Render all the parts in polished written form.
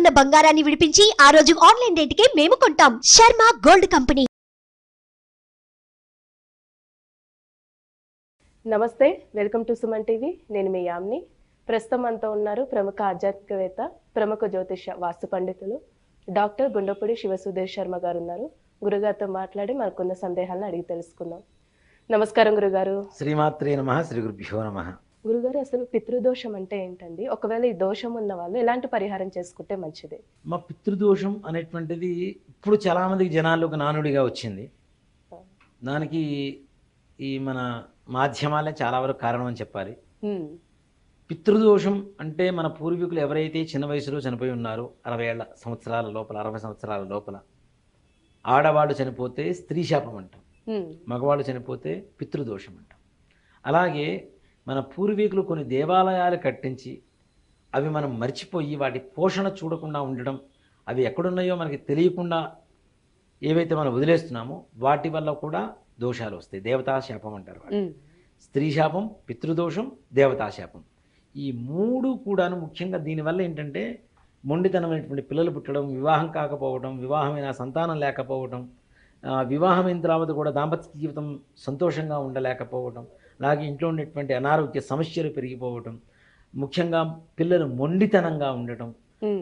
ఉన్న బంగారాన్ని విడిపించి ఆ రోజు ఆన్లైన్ రేటుకే మేము కొంటాం. Sharma gold company. నమస్తే, వెల్కమ్ టు సుమన్ టీవీ. నేను మీ యామ్ని. ప్రస్తుతం మనతో ఉన్నారు ప్రముఖ ఆధ్యాత్మికవేత్త, ప్రముఖ జ్యోతిష వాస్తు పండితులు డాక్టర్ గుండపూడి శివసుధీర్ శర్మ గారు ఉన్నారు. గురుగారితో మాట్లాడి మనకున్న సందేహాలను అడిగి తెలుసుకుందాం. నమస్కారం గురుగారు. శ్రీమాత్రే నమః. శ్రీ గురుభ్యో నమః. గురుగారు, అసలు పితృదోషం అంటే ఏంటండి? ఒకవేళ ఈ దోషం ఉన్న వాళ్ళు ఎలాంటి పరిహారం చేసుకుంటే మంచిది? మా పితృదోషం అనేటువంటిది ఇప్పుడు చాలా మందికి జనాల్లో ఒక నానుడిగా వచ్చింది. దానికి ఈ మన మాధ్యమాలే చాలా వరకు కారణం అని చెప్పాలి. పితృదోషం అంటే మన పూర్వీకులు ఎవరైతే చిన్న వయసులో చనిపోయి ఉన్నారో 60 సంవత్సరాల లోపల, 60 సంవత్సరాల లోపల ఆడవాళ్ళు చనిపోతే స్త్రీ శాపం అంటాం, మగవాళ్ళు చనిపోతే పితృదోషం అంటాం. అలాగే మన పూర్వీకులు కొన్ని దేవాలయాలు కట్టించి అవి మనం మర్చిపోయి వాటి పోషణ చూడకుండా ఉండడం, అవి ఎక్కడున్నాయో మనకి తెలియకుండా ఏవైతే మనం వదిలేస్తున్నామో వాటి వల్ల కూడా దోషాలు వస్తాయి. దేవతా శాపం అంటారు. స్త్రీ శాపం, పితృదోషం, దేవతా శాపం, ఈ మూడు కూడాను ముఖ్యంగా దీనివల్ల ఏంటంటే మొండితనమైనటువంటి పిల్లలు పుట్టడం, వివాహం కాకపోవడం, వివాహమైన సంతానం లేకపోవడం, వివాహమైన తర్వాత కూడా దాంపత్య జీవితం సంతోషంగా ఉండలేకపోవడం, అలాగే ఇంట్లో ఉన్నటువంటి అనారోగ్య సమస్యలు పెరిగిపోవడం, ముఖ్యంగా పిల్లలు మొండితనంగా ఉండటం,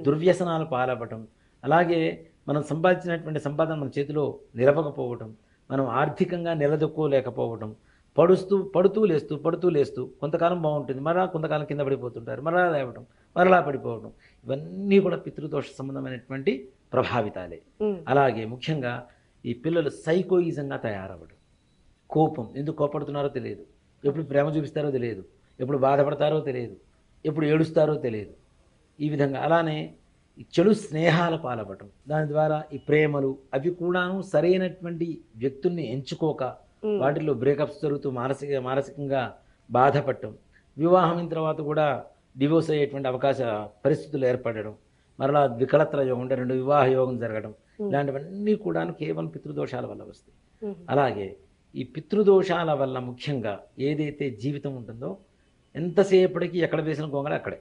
దుర్వ్యసనాలు పాలవ్వటం, అలాగే మనం సంపాదించినటువంటి సంపాదన మన చేతిలో నిలవకపోవడం, మనం ఆర్థికంగా నిలదొక్కోలేకపోవడం, పడుతూ లేస్తూ కొంతకాలం బాగుంటుంది, మరలా కొంతకాలం కింద పడిపోతుంటారు, మరలా లేవడం, మరలా పడిపోవడం, ఇవన్నీ కూడా పితృదోష సంబంధమైనటువంటి ప్రభావితాలే. అలాగే ముఖ్యంగా ఈ పిల్లలు సైకోయిజంగా తయారవ్వడం, కోపం, ఎందుకు కోపడుతున్నారో తెలియదు, ఎప్పుడు ప్రేమ చూపిస్తారో తెలియదు, ఎప్పుడు బాధపడతారో తెలియదు, ఎప్పుడు ఏడుస్తారో తెలియదు, ఈ విధంగా. అలానే ఈ చెడు స్నేహాల పాలవ్వటం, దాని ద్వారా ఈ ప్రేమలు అవి కూడాను సరైనటువంటి వ్యక్తుల్ని ఎంచుకోక వాటిల్లో బ్రేకప్స్ జరుగుతూ మానసికంగా బాధపడటం, వివాహం తర్వాత కూడా డివోర్స్ అయ్యేటువంటి పరిస్థితులు ఏర్పడడం, మరలా వికలత్ర యోగం అంటే 2 వివాహ యోగం జరగడం, ఇలాంటివన్నీ కూడాను కేవలం పితృదోషాల వల్ల వస్తాయి. అలాగే ఈ పితృదోషాల వల్ల ముఖ్యంగా ఏదైతే జీవితం ఉంటుందో ఎంతసేపటికి ఎక్కడ వేసిన గొంగళ అక్కడే.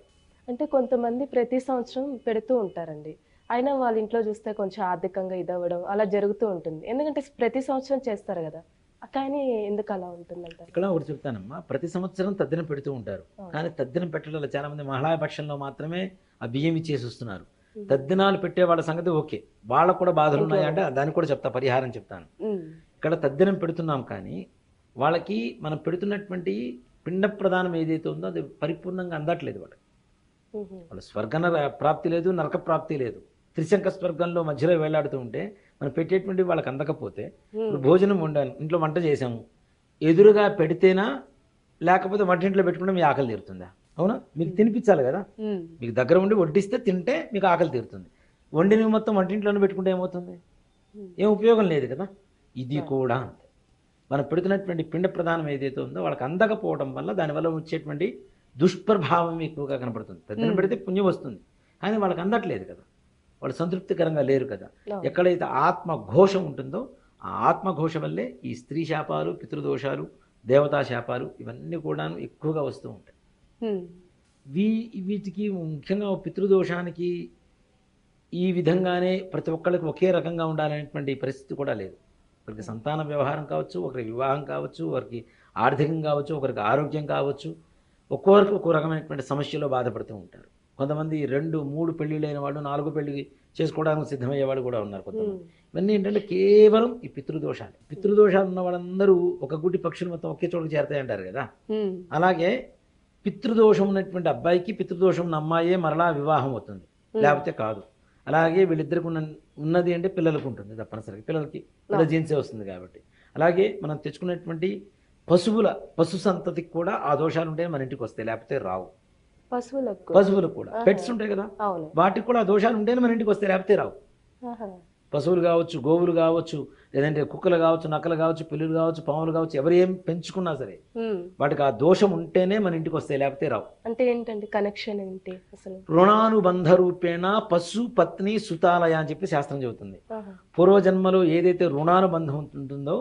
అంటే కొంతమంది ప్రతి సంవత్సరం పెడుతూ ఉంటారండి, అయినా వాళ్ళ ఇంట్లో చూస్తే కొంచెం ఆర్థికంగా ఇదవ్వడం అలా జరుగుతూ ఉంటుంది. ఎందుకంటే ప్రతి సంవత్సరం చేస్తారు కదా, కానీ ఎందుకు అలా ఉంటుందంట? ఇక్కడ ఒకటి చెప్తానమ్మా, ప్రతి సంవత్సరం తద్దినం పెడుతూ ఉంటారు, కానీ తద్దినం పెట్టడంలో చాలా మంది మహిళా పక్షంలో మాత్రమే ఆ బియ్యం ఇచ్చేసి వస్తున్నారు. తద్దినాలు పెట్టే వాళ్ళ సంగతి ఓకే, వాళ్ళకు కూడా బాధలు ఉన్నాయంటే దానికి కూడా చెప్తా, పరిహారం చెప్తాను. ఇక్కడ తద్దినం పెడుతున్నాం కానీ వాళ్ళకి మనం పెడుతున్నటువంటి పిండ ప్రదానం ఏదైతే ఉందో అది పరిపూర్ణంగా అందట్లేదు. వాళ్ళ స్వర్గ ప్రాప్తి లేదు, నరక ప్రాప్తి లేదు. త్రిశంక స్వర్గంలో మధ్యలో వేలాడుతూ ఉంటే మనం పెట్టేటువంటి వాళ్ళకి అందకపోతే, భోజనం వండాను, ఇంట్లో వంట చేసాము, ఎదురుగా పెడితేనా లేకపోతే వంటింట్లో పెట్టుకుంటే మీ ఆకలి తీరుతుందా? అవునా? మీకు తినిపించాలి కదా, మీకు దగ్గర ఉండి వడ్డిస్తే తింటే మీకు ఆకలి తీరుతుంది. వండిని మొత్తం వంటింట్లోనే పెట్టుకుంటే ఏమవుతుంది? ఏం ఉపయోగం లేదు కదా. ఇది కూడా అంతే, మనం పెడుతున్నటువంటి పిండ ప్రధానం ఏదైతే ఉందో వాళ్ళకి అందకపోవడం వల్ల దానివల్ల వచ్చేటువంటి దుష్ప్రభావం ఎక్కువగా కనపడుతుంది. తద్దినం పెడితే పుణ్యం వస్తుంది, కానీ వాళ్ళకి అందట్లేదు కదా, వాళ్ళు సంతృప్తికరంగా లేరు కదా. ఎక్కడైతే ఆత్మఘోష ఉంటుందో ఆ ఆత్మఘోష వల్లే ఈ స్త్రీ శాపాలు, పితృదోషాలు, దేవతా శాపాలు ఇవన్నీ కూడా ఎక్కువగా వస్తూ ఉంటాయి. వీటికి ముఖ్యంగా పితృదోషానికి ఈ విధంగానే ప్రతి ఒక్కరికి ఒకే రకంగా ఉండాలనేటువంటి పరిస్థితి కూడా లేదు. ఒకరికి సంతాన వ్యవహారం కావచ్చు, ఒకరికి వివాహం కావచ్చు, ఒకరికి ఆర్థికం కావచ్చు, ఒకరికి ఆరోగ్యం కావచ్చు, ఒక్కొక్కరికి ఒక్కో రకమైనటువంటి సమస్యలో బాధపడుతూ ఉంటారు. కొంతమంది 2, 3 పెళ్ళిళ్ళైన వాళ్ళు 4 పెళ్లి చేసుకోవడానికి సిద్ధమయ్యే వాళ్ళు కూడా ఉన్నారు కొంతమంది. ఇవన్నీ ఏంటంటే కేవలం ఈ పితృదోషాలు. పితృదోషాలు ఉన్న వాళ్ళందరూ ఒక గుడి పక్షులు మొత్తం ఒకే చోటుకు చేరతాయి అంటారు కదా. అలాగే పితృదోషం ఉన్నటువంటి అబ్బాయికి పితృదోషం ఉన్న అమ్మాయే మరలా వివాహం అవుతుంది, లేకపోతే కాదు. అలాగే వీళ్ళిద్దరికి ఉన్నది అంటే పిల్లలకు ఉంటుంది, తప్పనిసరిగా పిల్లలకి పిల్లల జీన్సే వస్తుంది కాబట్టి. అలాగే మనం తెచ్చుకున్నటువంటి పశు సంతతికి కూడా ఆ దోషాలు ఉంటే మన ఇంటికి వస్తాయి, లేకపోతే రావు. పశువులకు కూడా పెట్స్ ఉంటాయి కదా, వాటికి కూడా ఆ దోషాలు ఉంటేనే మన ఇంటికి వస్తాయి, లేకపోతే రావు. పశువులు కావచ్చు, గోవులు కావచ్చు, లేదంటే కుక్కలు కావచ్చు, నక్కలు కావచ్చు, పిల్లులు కావచ్చు, పాములు కావచ్చు, ఎవరు ఏం పెంచుకున్నా సరే వాటికి ఆ దోషం ఉంటేనే మన ఇంటికి వస్తాయి, లేకపోతే రావు. అంటే ఏంటంటే కనెక్షన్ ఏంటి అసలు? రుణానుబంధ రూపేణ పశు పత్ని సుతాలయ అని చెప్పి శాస్త్రం చెబుతుంది. పూర్వజన్మలో ఏదైతే రుణానుబంధం ఉంటుందో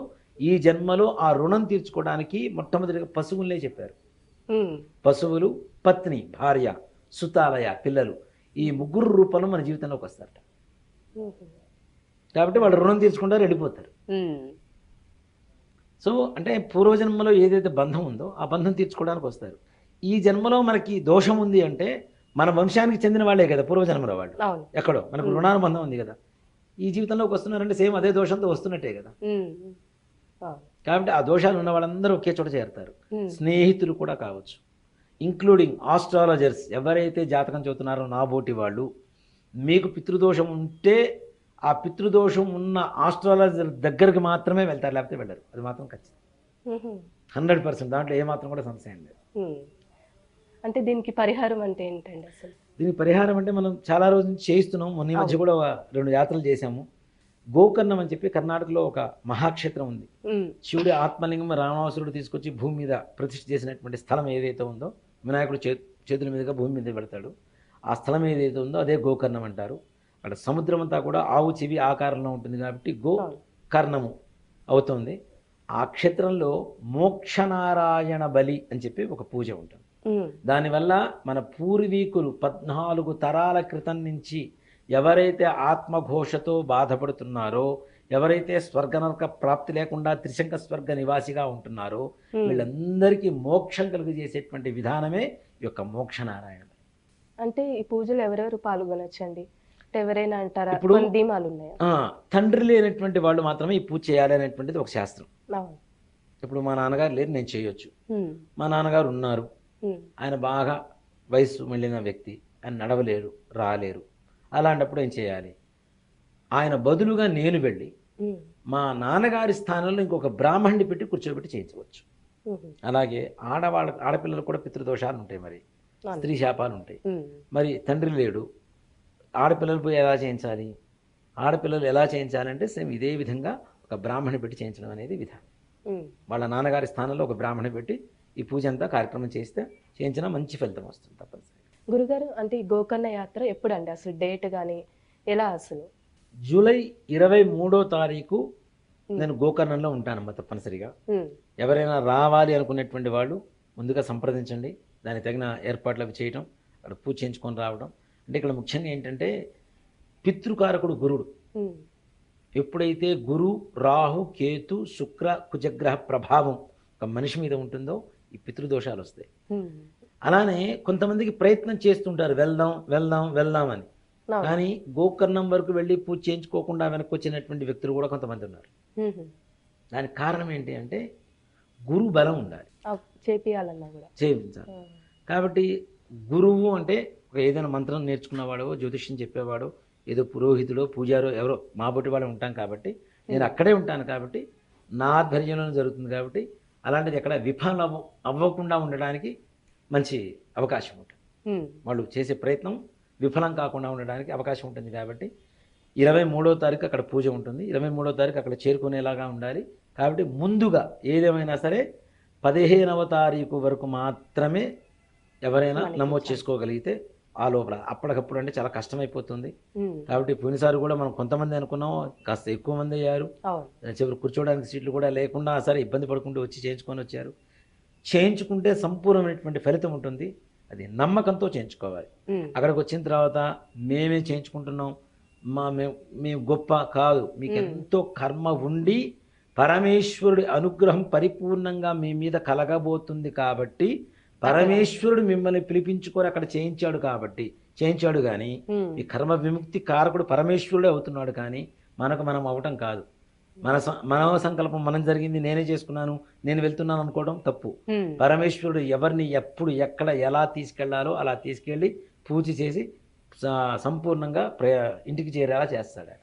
ఈ జన్మలో ఆ రుణం తీర్చుకోవడానికి మొట్టమొదటిగా పశువులనే చెప్పారు. పశువులు, పత్ని భార్య, సుతాలయ పిల్లలు, ఈ ముగ్గురు రూపంలో మన జీవితంలోకి వస్తారట. ఉహు. కాబట్టి వాళ్ళు రుణం తీర్చుకుంటారు, వెళ్ళిపోతారు. ఉమ్. సో అంటే పూర్వజన్మలో ఏదైతే బంధం ఉందో ఆ బంధం తీర్చుకోవడానికి వస్తారు. ఈ జన్మలో మనకి దోషం ఉంది అంటే మన వంశానికి చెందిన వాళ్ళే కదా పూర్వజన్మలో వాళ్ళు, అవును. ఎక్కడో మనకు రుణానుబంధం ఉంది కదా. ఈ జీవితంలోకి వస్తున్నారంటే సేమ్ అదే దోషంతో వస్తున్నట్టే కదా. ఉమ్. అవును. కాబట్టి ఆ దోషాలు ఉన్న వాళ్ళందరూ ఒకే చోట చేరుతారు. ఉమ్. స్నేహితులు కూడా కావచ్చు, ఇంక్లూడింగ్ ఆస్ట్రాలజర్స్. ఎవరైతే జాతకం చెబుతున్నారో నా బోటి వాళ్ళు, మీకు పితృదోషం ఉంటే ఆ పితృదోషం ఉన్న ఆస్ట్రాలజర్ దగ్గరికి మాత్రమే వెళ్తారు, లేకపోతే వెళ్ళరు. అది మాత్రం ఖచ్చితం, ఉహు. 100%. దాంట్లో ఏమాత్రం కూడా సమస్య ఏం లేదు. ఉమ్. అంటే దీనికి పరిహారం అంటే ఏంటండి అసలు? దీనికి పరిహారం అంటే మనం చాలా రోజుల నుంచి చేయిస్తున్నాం. మొన్న ఈ మధ్య కూడా 2 యాత్రలు చేశాము. గోకర్ణం అని చెప్పి కర్ణాటకలో ఒక మహాక్షేత్రం ఉంది. ఉమ్. శివుడి ఆత్మలింగం రావణాసురుడు తీసుకొచ్చి భూమి మీద ప్రతిష్ఠ చేసినటువంటి స్థలం ఏదైతే ఉందో, వినాయకుడు చేతుల మీదుగా భూమి మీద పెడతాడు. ఆ స్థలం ఏదైతే ఉందో అదే గోకర్ణం అంటారు. అక్కడ సముద్రం అంతా కూడా ఆవు చెవి ఆకారంలో ఉంటుంది కాబట్టి గోకర్ణము అవుతుంది. ఆ క్షేత్రంలో మోక్షనారాయణ బలి అని చెప్పి ఒక పూజ ఉంటుంది. ఉమ్. దానివల్ల మన పూర్వీకులు 14 తరాల క్రితం నుంచి ఎవరైతే ఆత్మఘోషతో బాధపడుతున్నారో, ఎవరైతే స్వర్గనరక ప్రాప్తి లేకుండా త్రిశంక స్వర్గ నివాసిగా ఉంటున్నారో వీళ్ళందరికీ మోక్షం కలుగజేసేటువంటి విధానమే ఈ యొక్క మోక్షనారాయణ. అంటే ఈ పూజలు ఎవరెవరు పాల్గొనొచ్చండి? అంటే ఎవరైనా అంటారా? ఇప్పుడు కొన్ని ధీమాలు ఉన్నాయా? తండ్రి లేనటువంటి వాళ్ళు మాత్రమే ఈ పూజ చేయాలి అనేటువంటిది ఒక శాస్త్రం. అవును. ఇప్పుడు మా నాన్నగారు లేరు, నేను చేయొచ్చు. ఉమ్. మా నాన్నగారు ఉన్నారు, ఉమ్. ఆయన బాగా వయసు మళ్ళిన వ్యక్తి, ఆయన నడవలేరు, రాలేరు. అలాంటప్పుడు ఏం చేయాలి? ఆయన బదులుగా నేను వెళ్ళి ఉమ్. మా నాన్నగారి స్థానంలో ఇంకొక బ్రాహ్మణ్ణి పెట్టి కూర్చోబెట్టి చేయించవచ్చు. ఉహు. అలాగే ఆడపిల్లలు కూడా పితృదోషాలు ఉంటాయి, మరి స్త్రీ శాపాలు ఉంటాయి. ఉమ్. మరి తండ్రి లేడు, ఆడపిల్లలు పోయి ఎలా చేయించాలి? ఆడపిల్లలు ఎలా చేయించాలంటే సేమ్ ఇదే విధంగా ఒక బ్రాహ్మణి పెట్టి చేయించడం అనేది విధానం. ఉమ్. వాళ్ళ నాన్నగారి స్థానంలో ఒక బ్రాహ్మణి పెట్టి ఈ పూజ అంతా కార్యక్రమం చేయించినా మంచి ఫలితం వస్తుంది తప్పనిసరి. గురుగారు, అంటే ఈ గోకర్ణ యాత్ర ఎప్పుడండి అసలు? డేట్ కానీ ఎలా అసలు? జూలై 23వ తారీఖు నేను గోకర్ణంలో ఉంటానమ్మా తప్పనిసరిగా. ఉమ్. ఎవరైనా రావాలి అనుకునేటువంటి వాళ్ళు ముందుగా సంప్రదించండి. దానికి తగిన ఏర్పాట్లు అవి చేయటం, అక్కడ పూజ చేయించుకొని రావడం. అంటే ఇక్కడ ముఖ్యంగా ఏంటంటే పితృకారకుడు గురుడు. ఉమ్. ఎప్పుడైతే గురు, రాహు, కేతు, శుక్ర, కుజగ్రహ ప్రభావం ఒక మనిషి మీద ఉంటుందో ఈ పితృదోషాలు వస్తాయి. ఉమ్. అలానే కొంతమందికి ప్రయత్నం చేస్తుంటారు వెళ్దాం వెళ్దాం వెళ్దాం అని, అవును. కానీ గోకర్ణం వరకు వెళ్ళి పూజ చేయించుకోకుండా వెనక్కి వచ్చినటువంటి వ్యక్తులు కూడా కొంతమంది ఉన్నారు. ఉహు. దానికి కారణం ఏంటి అంటే గురు బలం ఉండాలి, చేపియాలన్నా కూడా చేయించాలి. కాబట్టి గురువు అంటే ఒక ఏదైనా మంత్రం నేర్చుకున్నవాడో, జ్యోతిష్యం చెప్పేవాడో, ఏదో పురోహితుడో, పూజారో ఎవరో మా బొట్టి వాళ్ళు ఉంటాం కాబట్టి, నేను అక్కడే ఉంటాను కాబట్టి, నా ఆధ్వర్యంలోనే జరుగుతుంది కాబట్టి, అలాంటిది ఎక్కడ విఫలం అవ్వకుండా ఉండడానికి మంచి అవకాశం ఉంటుంది. ఉమ్. వాళ్ళు చేసే ప్రయత్నం విఫలం కాకుండా ఉండడానికి అవకాశం ఉంటుంది. కాబట్టి 23వ తారీఖు అక్కడ పూజ ఉంటుంది. 23వ తారీఖు అక్కడ చేరుకునేలాగా ఉండాలి. కాబట్టి ముందుగా ఏదేమైనా సరే 15వ తారీఖు వరకు మాత్రమే ఎవరైనా నమోదు చేసుకోగలిగితే ఆ లోపల. అప్పటికప్పుడు అంటే చాలా కష్టమైపోతుంది. ఉమ్. కాబట్టి పోయినసారి కూడా మనం కొంతమంది అనుకున్నాం, కాస్త ఎక్కువ మంది అయ్యారు. అవును. చివరి కూర్చోవడానికి సీట్లు కూడా లేకుండా సరే ఇబ్బంది పడుకుంటూ వచ్చి చేయించుకొని వచ్చారు. చేయించుకుంటే సంపూర్ణమైనటువంటి ఫలితం ఉంటుంది. అది నమ్మకంతో చేయించుకోవాలి. ఉమ్. అక్కడికి వచ్చిన తర్వాత మేమే చేయించుకుంటున్నాం, మేము గొప్ప కాదు. మీకు ఎంతో కర్మ ఉండి పరమేశ్వరుడి అనుగ్రహం పరిపూర్ణంగా మీ మీద కలగబోతుంది కాబట్టి పరమేశ్వరుడు మిమ్మల్ని పిలిపించుకొని అక్కడ చేయించాడు కాబట్టి చేయించాడు. కానీ ఈ కర్మ విముక్తి కారకుడు పరమేశ్వరుడే అవుతున్నాడు, కానీ మనం అవటం కాదు. మన సంకల్పం మనం జరిగింది, నేనే చేసుకున్నాను, నేను వెళ్తున్నాను అనుకోవడం తప్పు. పరమేశ్వరుడు ఎవరిని ఎప్పుడు ఎక్కడ ఎలా తీసుకెళ్లాలో అలా తీసుకెళ్ళి పూజ చేసి సంపూర్ణంగా ఇంటికి చేరేలా చేస్తాడు.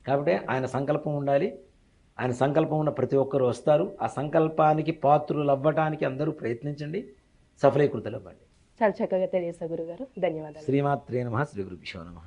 కాబట్టి ఆయన సంకల్పం ఉండాలి. ఆయన సంకల్పం ఉన్న ప్రతి ఒక్కరు వస్తారు. ఆ సంకల్పానికి పాత్రులు అవ్వటానికి అందరూ ప్రయత్నించండి, సఫలీకృతులు అవ్వండి. చాలా చక్కగా తెలియజేశారు గురుగారు, ధన్యవాదాలు. శ్రీమాత్రే నమః. శ్రీ గురుభ్యో నమః.